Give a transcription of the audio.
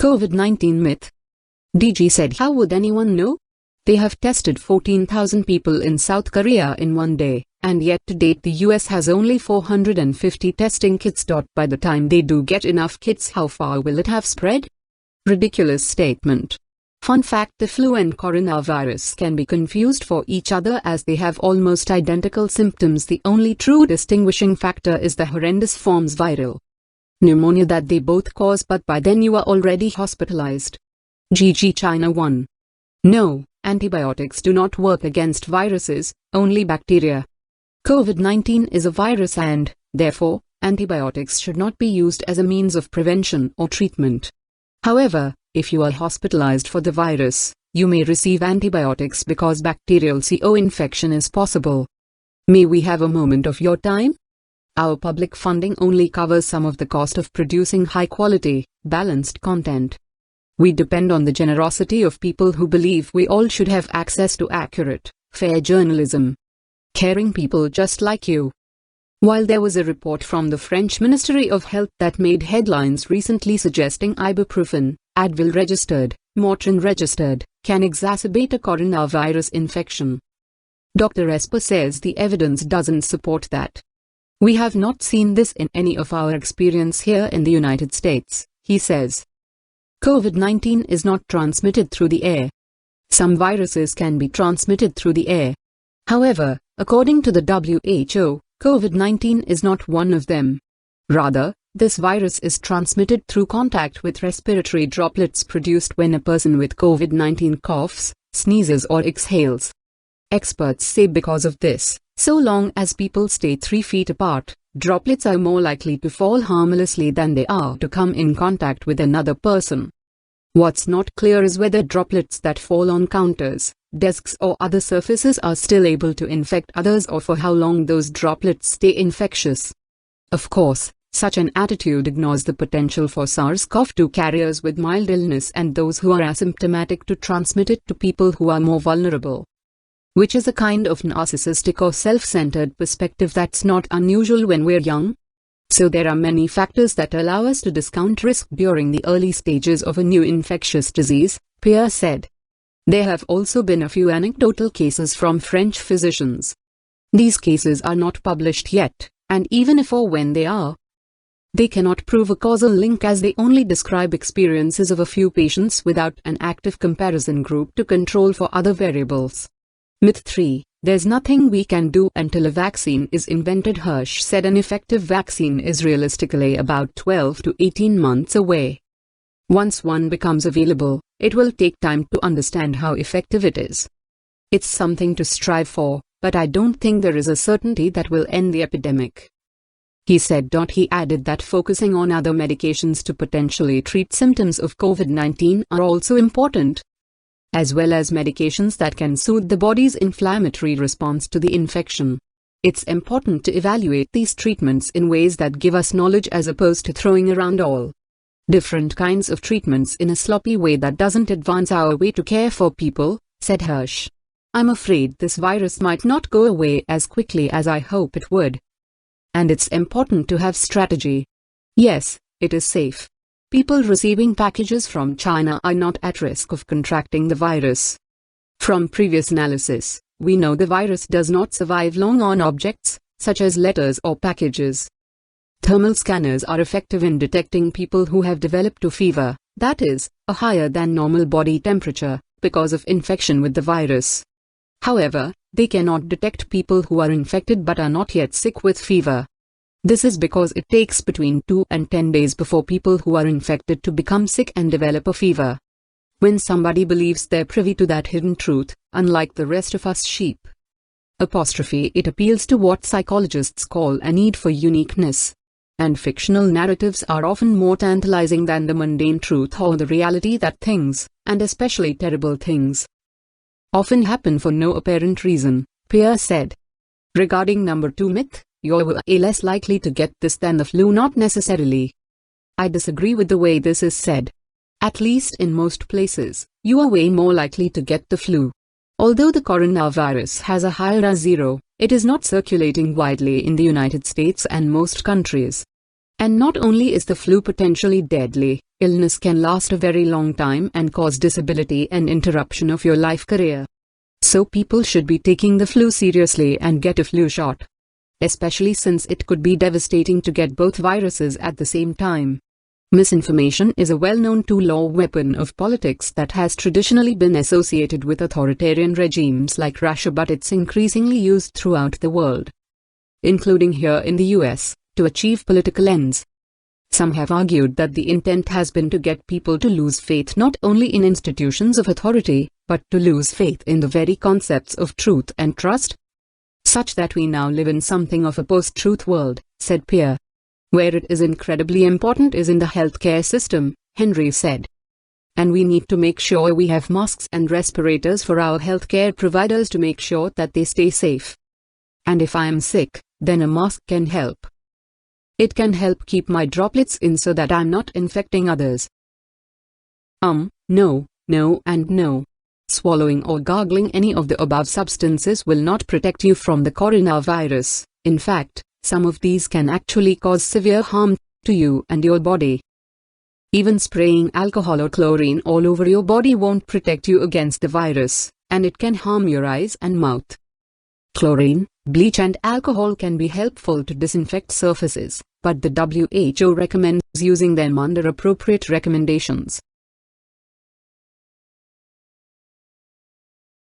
COVID-19 myth. DG said, how would anyone know? They have tested 14,000 people in South Korea in one day, and yet to date the US has only 450 testing kits. By the time they do get enough kits, how far will it have spread? Ridiculous statement. Fun fact: the flu and coronavirus can be confused for each other as they have almost identical symptoms. The only true distinguishing factor is the horrendous forms viral pneumonia that they both cause, but by then you are already hospitalized. GG China 1. No, antibiotics do not work against viruses, only bacteria. COVID-19 is a virus and, therefore, antibiotics should not be used as a means of prevention or treatment. However, if you are hospitalized for the virus, you may receive antibiotics because bacterial co-infection is possible. May we have a moment of your time? Our public funding only covers some of the cost of producing high-quality, balanced content. We depend on the generosity of people who believe we all should have access to accurate, fair journalism. Caring people just like you. While there was a report from the French Ministry of Health that made headlines recently suggesting ibuprofen, Advil registered, Motrin registered, can exacerbate a coronavirus infection, Dr. Esper says the evidence doesn't support that. We have not seen this in any of our experience here in the United States, he says. COVID-19 is not transmitted through the air. Some viruses can be transmitted through the air. However, according to the WHO, COVID-19 is not one of them. Rather, this virus is transmitted through contact with respiratory droplets produced when a person with COVID-19 coughs, sneezes or exhales. Experts say because of this, so long as people stay 3 feet apart, droplets are more likely to fall harmlessly than they are to come in contact with another person. What's not clear is whether droplets that fall on counters, desks or other surfaces are still able to infect others, or for how long those droplets stay infectious. Of course, such an attitude ignores the potential for SARS-CoV-2 carriers with mild illness and those who are asymptomatic to transmit it to people who are more vulnerable. Which is a kind of narcissistic or self-centered perspective that's not unusual when we're young. So there are many factors that allow us to discount risk during the early stages of a new infectious disease, Pierre said. There have also been a few anecdotal cases from French physicians. These cases are not published yet, and even if or when they are, they cannot prove a causal link as they only describe experiences of a few patients without an active comparison group to control for other variables. Myth 3. There's nothing we can do until a vaccine is invented. Hirsch said an effective vaccine is realistically about 12 to 18 months away. Once one becomes available, it will take time to understand how effective it is. It's something to strive for, but I don't think there is a certainty that will end the epidemic, he said. He added that focusing on other medications to potentially treat symptoms of COVID-19 are also important, as well as medications that can soothe the body's inflammatory response to the infection. It's important to evaluate these treatments in ways that give us knowledge as opposed to throwing around all different kinds of treatments in a sloppy way that doesn't advance our way to care for people, said Hirsch. I'm afraid this virus might not go away as quickly as I hope it would. And it's important to have strategy. Yes, it is safe. People receiving packages from China are not at risk of contracting the virus. From previous analysis, we know the virus does not survive long on objects, such as letters or packages. Thermal scanners are effective in detecting people who have developed a fever, that is, a higher than normal body temperature, because of infection with the virus. However, they cannot detect people who are infected but are not yet sick with fever. This is because it takes between 2 and 10 days before people who are infected to become sick and develop a fever. When somebody believes they're privy to that hidden truth, unlike the rest of us sheep, it appeals to what psychologists call a need for uniqueness. And fictional narratives are often more tantalizing than the mundane truth or the reality that things, and especially terrible things, often happen for no apparent reason, Pierre said. Regarding number 2 myth, you're way less likely to get this than the flu. Not necessarily. I disagree with the way this is said. At least in most places, you are way more likely to get the flu. Although the coronavirus has a higher R0, it is not circulating widely in the United States and most countries. And not only is the flu potentially deadly, illness can last a very long time and cause disability and interruption of your life career. So people should be taking the flu seriously and get a flu shot. Especially since it could be devastating to get both viruses at the same time. Misinformation is a well-known tool or weapon of politics that has traditionally been associated with authoritarian regimes like Russia, but it's increasingly used throughout the world, including here in the US, to achieve political ends. Some have argued that the intent has been to get people to lose faith not only in institutions of authority, but to lose faith in the very concepts of truth and trust, such that we now live in something of a post-truth world, said Pierre. Where it is incredibly important is in the healthcare system, Henry said. And we need to make sure we have masks and respirators for our healthcare providers to make sure that they stay safe. And if I am sick, then a mask can help. It can help keep my droplets in so that I'm not infecting others. No, and no. Swallowing or gargling any of the above substances will not protect you from the coronavirus. In fact, some of these can actually cause severe harm to you and your body. Even spraying alcohol or chlorine all over your body won't protect you against the virus, and it can harm your eyes and mouth. Chlorine, bleach and alcohol can be helpful to disinfect surfaces, but the WHO recommends using them under appropriate recommendations.